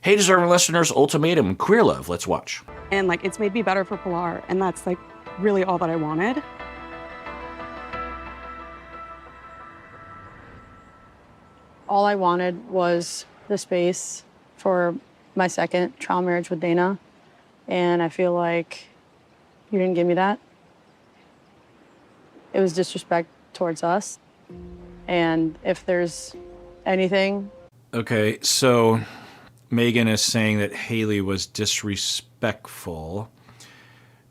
Hey, deserving listeners, Ultimatum, Queer Love. Let's watch. And like, it's made me better for Pilar, and that's like really all that I wanted. All I wanted was the space for my second trial marriage with Dana, and I feel like you didn't give me that. It was disrespect towards us, and if there's anything... Okay, so Megan is saying that Haley was disrespectful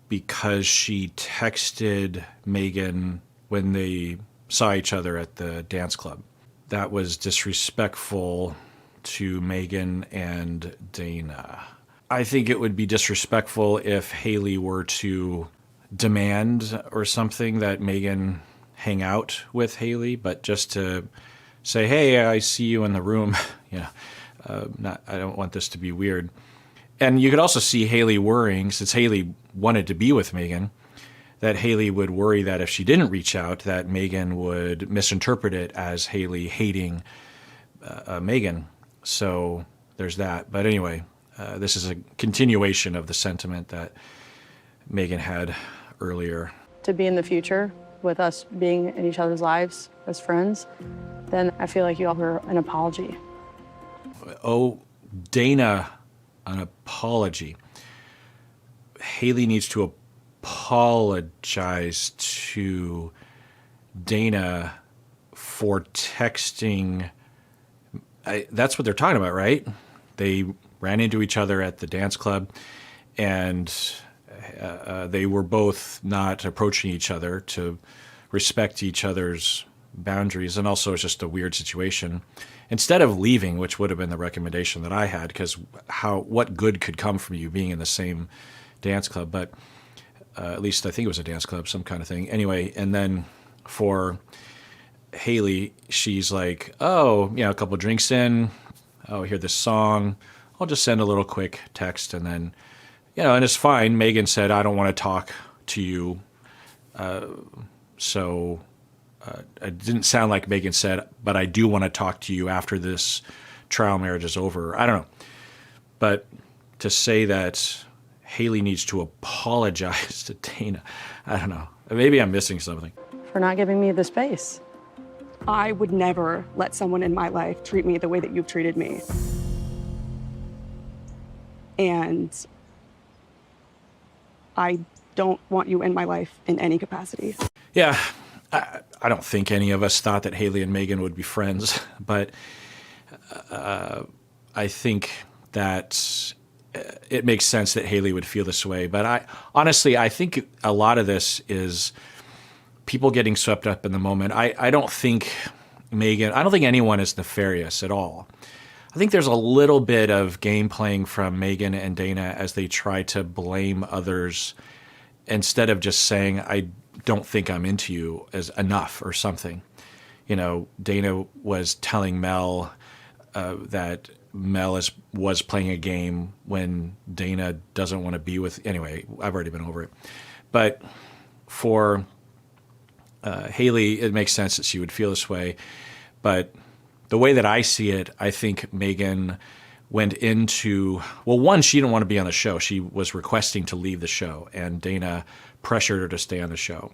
because she texted Megan when they saw each other at the dance club. That was disrespectful to Megan and Dana. I think it would be disrespectful if Haley were to demand or something that Megan hang out with Haley, but just to say, hey, I see you in the room. I don't want this to be weird. And you could also see Haley worrying, since Haley wanted to be with Megan, that Haley would worry that if she didn't reach out, that Megan would misinterpret it as Haley hating Megan. So there's that. But anyway, this is a continuation of the sentiment that Megan had earlier. To be in the future with us being in each other's lives as friends, then I feel like you owe her an apology. Oh, Dana, an apology. Haley needs to apologize to Dana for texting. That's what they're talking about, right? They ran into each other at the dance club, and they were both not approaching each other to respect each other's boundaries, and also it's just a weird situation. Instead of leaving, which would have been the recommendation that I had, because what good could come from you being in the same dance club? But at least I think it was a dance club, some kind of thing. Anyway, and then for Haley, she's like, oh, a couple drinks in, oh, I hear this song, I'll just send a little quick text, and then, and it's fine. Megan said, I don't want to talk to you. So it didn't sound like Megan said, but I do want to talk to you after this trial marriage is over. I don't know. But to say that Haley needs to apologize to Dana, I don't know. Maybe I'm missing something. For not giving me the space. I would never let someone in my life treat me the way that you've treated me. And I don't want you in my life in any capacity. Yeah, I don't think any of us thought that Haley and Megan would be friends, but I think that it makes sense that Haley would feel this way. But I think a lot of this is people getting swept up in the moment. I don't think anyone is nefarious at all. I think there's a little bit of game playing from Megan and Dana as they try to blame others instead of just saying, I don't think I'm into you as enough or something. Dana was telling Mel that Mel was playing a game when Dana doesn't want to be with. Anyway, I've already been over it. But for Haley, it makes sense that she would feel this way. But the way that I see it, I think Megan went into, well, one, she didn't want to be on the show. She was requesting to leave the show, and Dana pressured her to stay on the show.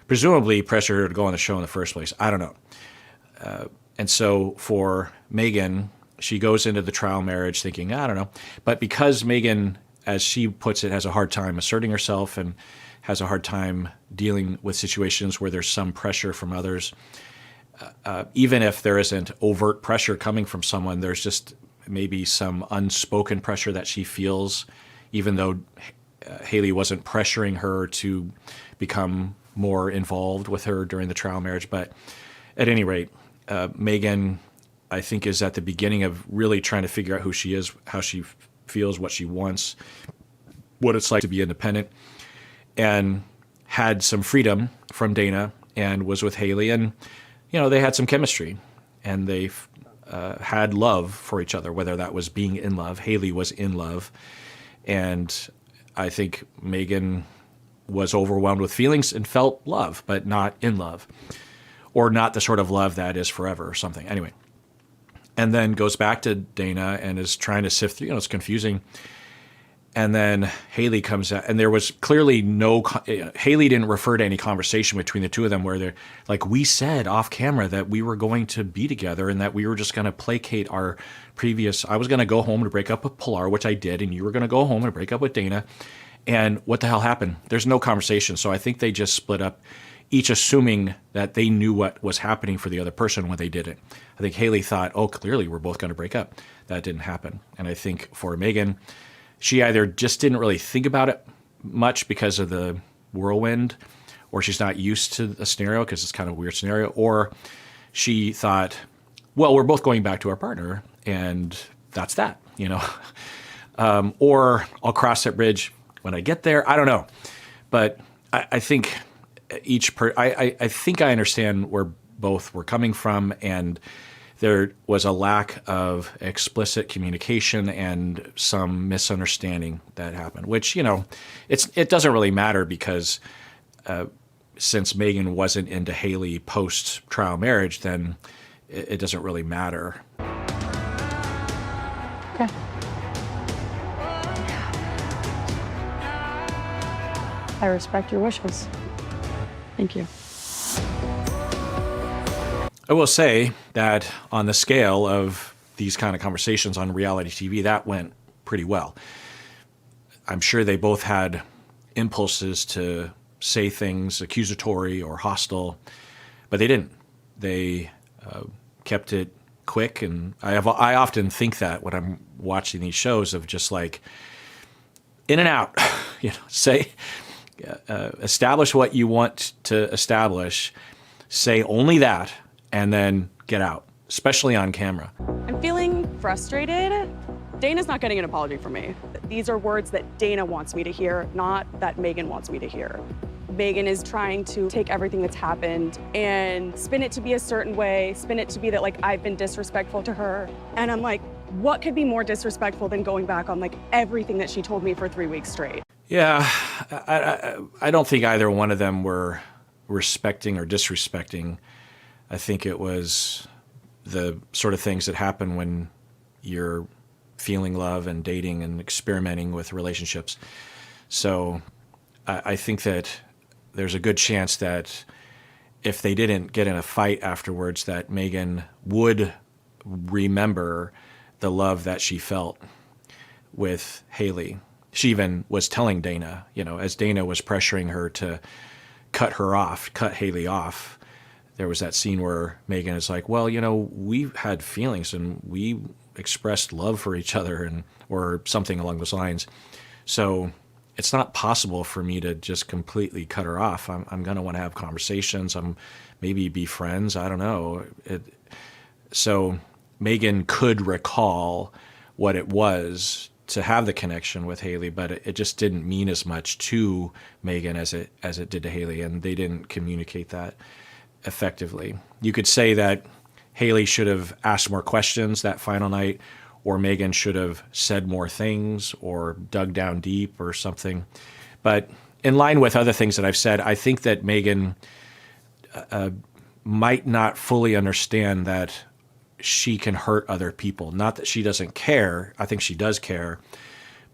Presumably pressured her to go on the show in the first place. I don't know. And so for Megan, she goes into the trial marriage thinking, I don't know. But because Megan, as she puts it, has a hard time asserting herself and has a hard time dealing with situations where there's some pressure from others, even if there isn't overt pressure coming from someone, there's just maybe some unspoken pressure that she feels, even though Haley wasn't pressuring her to become more involved with her during the trial marriage. But at any rate, Megan, I think, is at the beginning of really trying to figure out who she is, how she feels, what she wants, what it's like to be independent, and had some freedom from Dana and was with Haley. And, they had some chemistry, and they had love for each other, whether that was being in love. Haley was in love. And I think Megan was overwhelmed with feelings and felt love, but not in love, or not the sort of love that is forever or something. Anyway, and then goes back to Dana and is trying to sift through. It's confusing. And then Haley comes out, and there was clearly Haley didn't refer to any conversation between the two of them where they're like, we said off camera that we were going to be together and that we were just going to placate our previous, I was going to go home to break up with Pilar, which I did, and you were going to go home and break up with Dana. And what the hell happened? There's no conversation. So I think they just split up, each assuming that they knew what was happening for the other person when they didn't. I think Haley thought, oh, clearly we're both going to break up. That didn't happen. And I think for Megan, she either just didn't really think about it much because of the whirlwind, or she's not used to the scenario because it's kind of a weird scenario, or she thought, well, we're both going back to our partner, and that's that, or I'll cross that bridge when I get there. I don't know. But I think I think I understand where both were coming from, and there was a lack of explicit communication and some misunderstanding that happened, which, it doesn't really matter because since Megan wasn't into Haley post-trial marriage, then it doesn't really matter. Okay. I respect your wishes. Thank you. I will say that on the scale of these kind of conversations on reality TV, that went pretty well. I'm sure they both had impulses to say things accusatory or hostile, but they didn't. They kept it quick, and I often think that when I'm watching these shows of just like in and out, say, establish what you want to establish, say only that, and then get out, especially on camera. I'm feeling frustrated. Dana's not getting an apology from me. These are words that Dana wants me to hear, not that Megan wants me to hear. Megan is trying to take everything that's happened and spin it to be a certain way, spin it to be that like I've been disrespectful to her. And I'm like, what could be more disrespectful than going back on like everything that she told me for 3 weeks straight? Yeah, I don't think either one of them were respecting or disrespecting. I think it was the sort of things that happen when you're feeling love and dating and experimenting with relationships. So I think that there's a good chance that if they didn't get in a fight afterwards, that Megan would remember the love that she felt with Haley. She even was telling Dana, as Dana was pressuring her to cut Haley off, there was that scene where Megan is like, well, we've had feelings and we expressed love for each other or something along those lines. So it's not possible for me to just completely cut her off. I'm going to want to have conversations. Maybe be friends. I don't know. So Megan could recall what it was to have the connection with Haley, but it just didn't mean as much to Megan as it did to Haley, and they didn't communicate that effectively. You could say that Haley should have asked more questions that final night, or Megan should have said more things or dug down deep or something. But in line with other things that I've said, I think that Megan might not fully understand that she can hurt other people. Not that she doesn't care. I think she does care,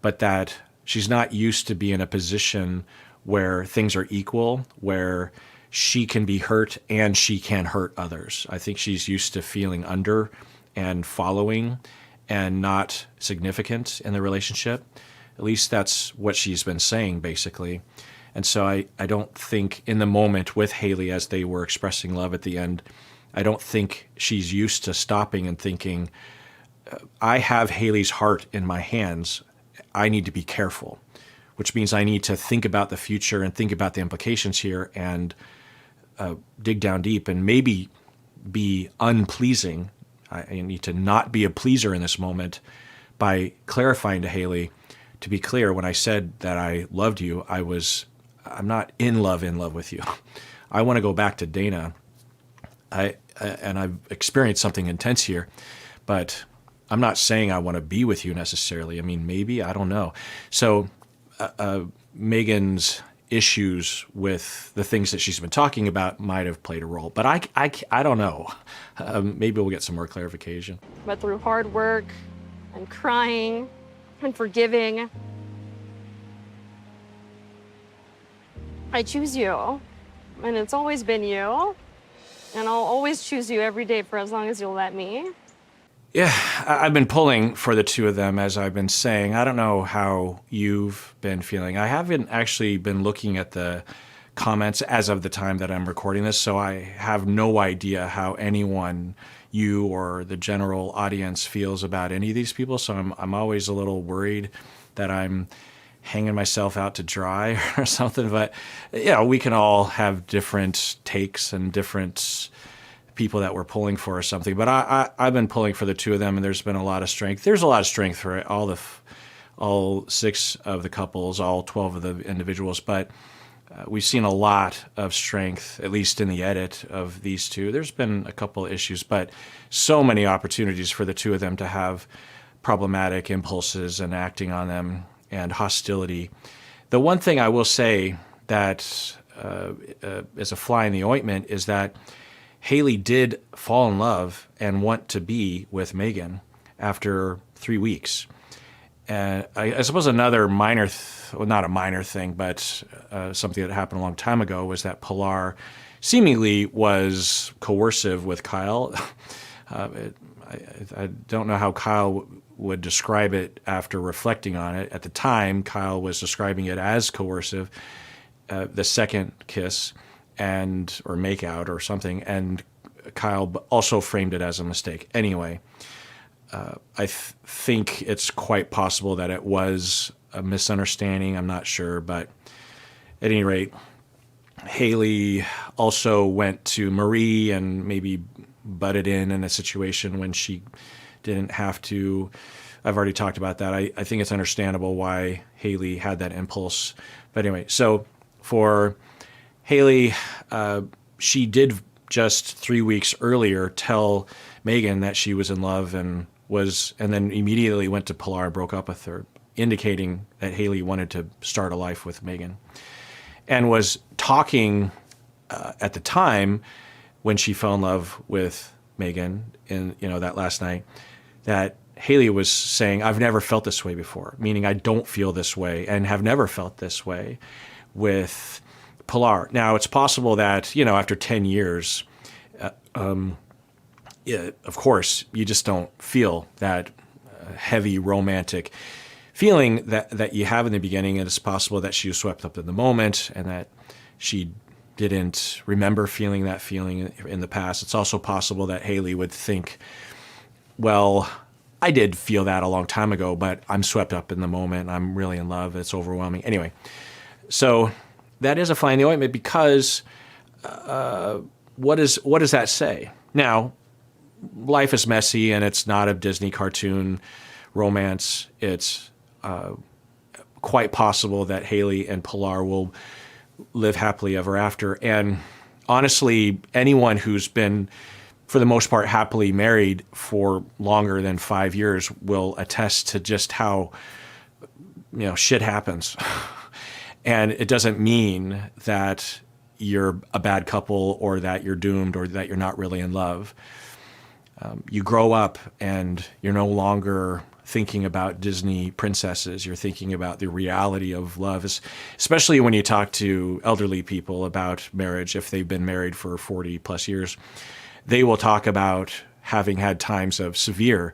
but that she's not used to be in a position where things are equal, where she can be hurt and she can hurt others. I think she's used to feeling under and following and not significant in the relationship. At least that's what she's been saying, basically. And so I don't think in the moment with Haley, as they were expressing love at the end, I don't think she's used to stopping and thinking, I have Haley's heart in my hands. I need to be careful, which means I need to think about the future and think about the implications here and dig down deep and maybe be unpleasing. I need to not be a pleaser in this moment by clarifying to Haley, to be clear, when I said that I loved you, I'm not in love with you. I want to go back to Dana. And I've experienced something intense here, but I'm not saying I want to be with you necessarily. I mean, maybe, I don't know. So Megan's issues with the things that she's been talking about might have played a role. But I don't know. Maybe we'll get some more clarification. But through hard work and crying and forgiving, I choose you. And it's always been you. And I'll always choose you every day for as long as you'll let me. Yeah, I've been pulling for the two of them, as I've been saying. I don't know how you've been feeling. I haven't actually been looking at the comments as of the time that I'm recording this, so I have no idea how anyone, you or the general audience, feels about any of these people. So I'm always a little worried that I'm hanging myself out to dry or something. But we can all have different takes and different people that we're pulling for or something. But I've been pulling for the two of them, and there's been a lot of strength. There's a lot of strength for all 6 of the couples, all 12 of the individuals. But we've seen a lot of strength, at least in the edit of these two. There's been a couple of issues, but so many opportunities for the two of them to have problematic impulses and acting on them and hostility. The one thing I will say that is a fly in the ointment is that Haley did fall in love and want to be with Megan after 3 weeks. And I suppose another minor, not a minor thing, but something that happened a long time ago was that Pilar seemingly was coercive with Kyle. I don't know how Kyle would describe it after reflecting on it. At the time, Kyle was describing it as coercive, the second kiss or make out or something, and Kyle also framed it as a mistake. Anyway, I think it's quite possible that it was a misunderstanding. I'm not sure, but at any rate, Haley also went to Marie and maybe butted in a situation when she didn't have to. I've already talked about that. I think it's understandable why Haley had that impulse. But anyway, so for Haley, she did just 3 weeks earlier tell Megan that she was in love and then immediately went to Pilar and broke up with her, indicating that Haley wanted to start a life with Megan, and was talking at the time when she fell in love with Megan in that last night, that Haley was saying, "I've never felt this way before," meaning I don't feel this way and have never felt this way with Pilar. Now, it's possible that, after 10 years, of course, you just don't feel that heavy romantic feeling that you have in the beginning. And it's possible that she was swept up in the moment and that she didn't remember feeling that feeling in the past. It's also possible that Haley would think, well, I did feel that a long time ago, but I'm swept up in the moment. I'm really in love. It's overwhelming. Anyway, so that is a fly in the ointment because what does that say? Now, life is messy and it's not a Disney cartoon romance. It's quite possible that Haley and Pilar will live happily ever after. And honestly, anyone who's been, for the most part, happily married for longer than 5 years will attest to just how, shit happens. And it doesn't mean that you're a bad couple or that you're doomed or that you're not really in love. You grow up and you're no longer thinking about Disney princesses. You're thinking about the reality of love, especially when you talk to elderly people about marriage. If they've been married for 40 plus years, they will talk about having had times of severe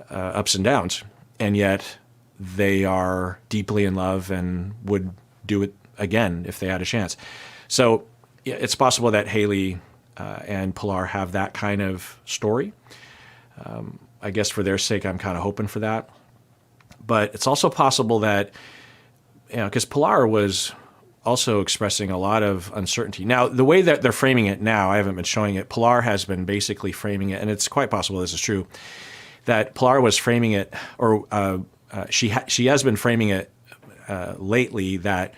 ups and downs, and yet they are deeply in love and would do it again if they had a chance. So it's possible that Haley and Pilar have that kind of story. I guess for their sake, I'm kind of hoping for that. But it's also possible that, because Pilar was also expressing a lot of uncertainty. Now, the way that they're framing it now, I haven't been showing it. Pilar has been basically framing it, and it's quite possible this is true, that Pilar was framing it, or she has been framing it lately, that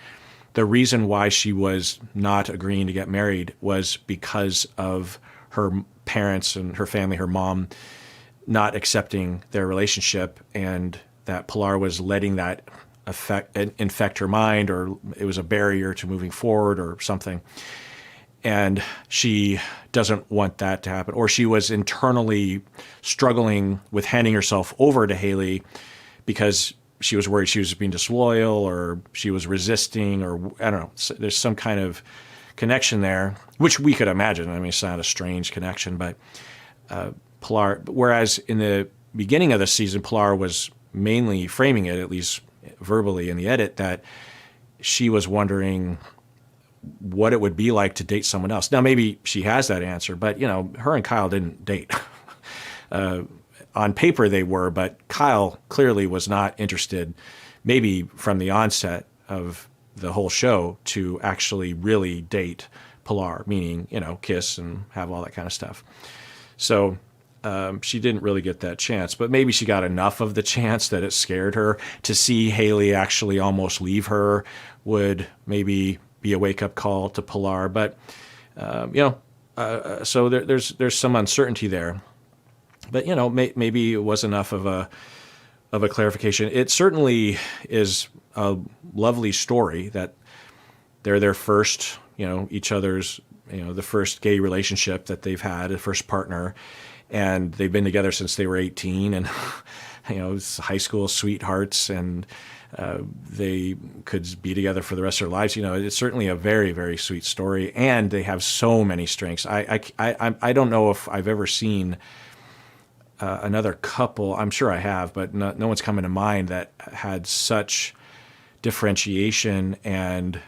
the reason why she was not agreeing to get married was because of her parents and her family, her mom, not accepting their relationship, and that Pilar was letting that infect her mind, or it was a barrier to moving forward or something. And she doesn't want that to happen. Or she was internally struggling with handing herself over to Haley because she was worried she was being disloyal, or she was resisting, or I don't know. So there's some kind of connection there, which we could imagine. I mean, it's not a strange connection, but Pilar, whereas in the beginning of the season, Pilar was mainly framing it, at least verbally in the edit, that she was wondering what it would be like to date someone else. Now, maybe she has that answer, but, her and Kyle didn't date. On paper they were, but Kyle clearly was not interested, maybe from the onset of the whole show, to actually really date Pilar, meaning, kiss and have all that kind of stuff. So she didn't really get that chance, but maybe she got enough of the chance that it scared her. To see Haley actually almost leave her would maybe be a wake-up call to Pilar. But, so there's some uncertainty there. But, maybe it was enough of a clarification. It certainly is a lovely story that they're their first, each other's, the first gay relationship that they've had, the first partner. And they've been together since they were 18, and, it's high school sweethearts, and they could be together for the rest of their lives. It's certainly a very, very sweet story, and they have so many strengths. I don't know if I've ever seen another couple. I'm sure I have, but no one's coming to mind that had such differentiation and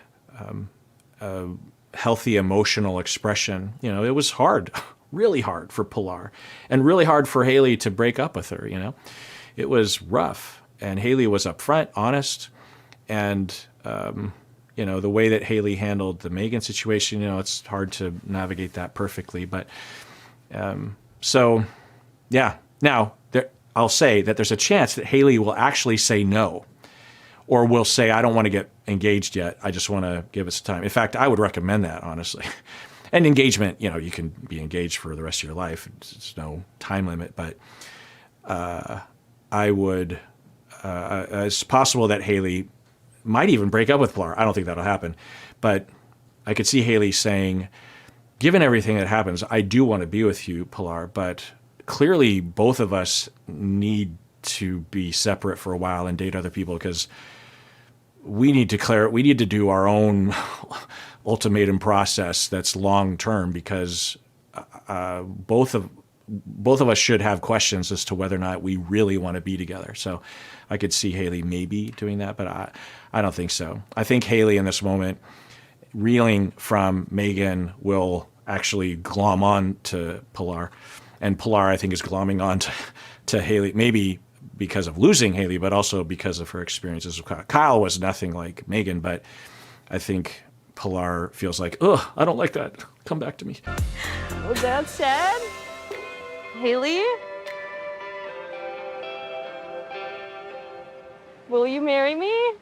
healthy emotional expression. It was hard, really hard for Pilar, and really hard for Haley to break up with her. It was rough. And Haley was upfront, honest, and the way that Haley handled the Megan situation, it's hard to navigate that perfectly. But yeah. Now I'll say that there's a chance that Haley will actually say no, or will say, "I don't want to get engaged yet. I just want to give it some time." In fact, I would recommend that, honestly. And engagement, you can be engaged for the rest of your life. It's no time limit, but I would. It's possible that Haley might even break up with Pilar. I don't think that'll happen. But I could see Haley saying, given everything that happens, I do want to be with you, Pilar, but clearly both of us need to be separate for a while and date other people, because we need to do our own ultimatum process that's long term, because both of us should have questions as to whether or not we really want to be together. So I could see Haley maybe doing that, but I don't think so. I think Haley in this moment, reeling from Megan, will actually glom on to Pilar. And Pilar, I think, is glomming on to Haley, maybe because of losing Haley, but also because of her experiences with Kyle. Kyle was nothing like Megan, but I think Pilar feels like, ugh, I don't like that. Come back to me. With that said, Haley, will you marry me?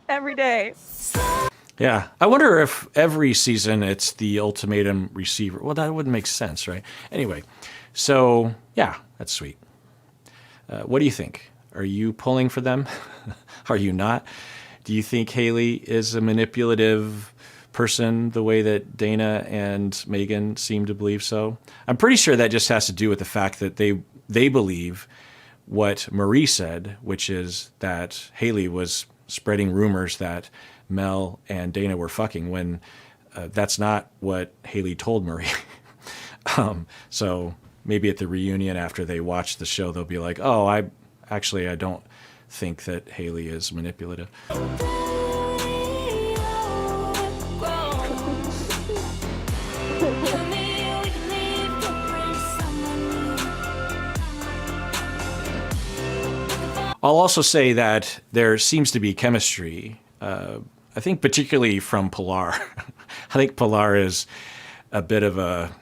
Every day. Yeah. I wonder if every season it's the ultimatum receiver. Well, that wouldn't make sense, right? Anyway, so yeah, that's sweet. What do you think? Are you pulling for them? Are you not? Do you think Haley is a manipulative person the way that Dana and Megan seem to believe so? I'm pretty sure that just has to do with the fact that they believe what Marie said, which is that Haley was spreading rumors that Mel and Dana were fucking, when that's not what Haley told Marie. So maybe at the reunion after they watch the show, they'll be like, oh, I don't think that Haley is manipulative. I'll also say that there seems to be chemistry, I think particularly from Pilar. I think Pilar is a bit of a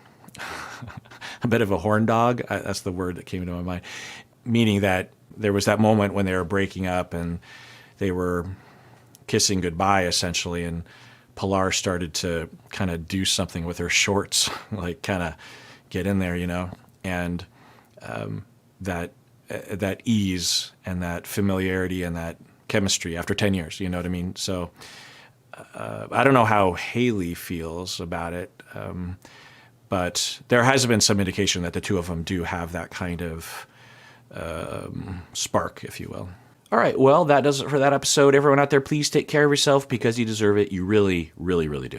horn dog. That's the word that came into my mind, meaning that there was that moment when they were breaking up and they were kissing goodbye, essentially, and Pilar started to kind of do something with her shorts, like kind of get in there, and that that ease and that familiarity and that chemistry after 10 years. You know what I mean? So I don't know how Haley feels about it, but there has been some indication that the two of them do have that kind of spark, if you will. All right, well, that does it for that episode. Everyone out there, please take care of yourself because you deserve it. You really, really, really do.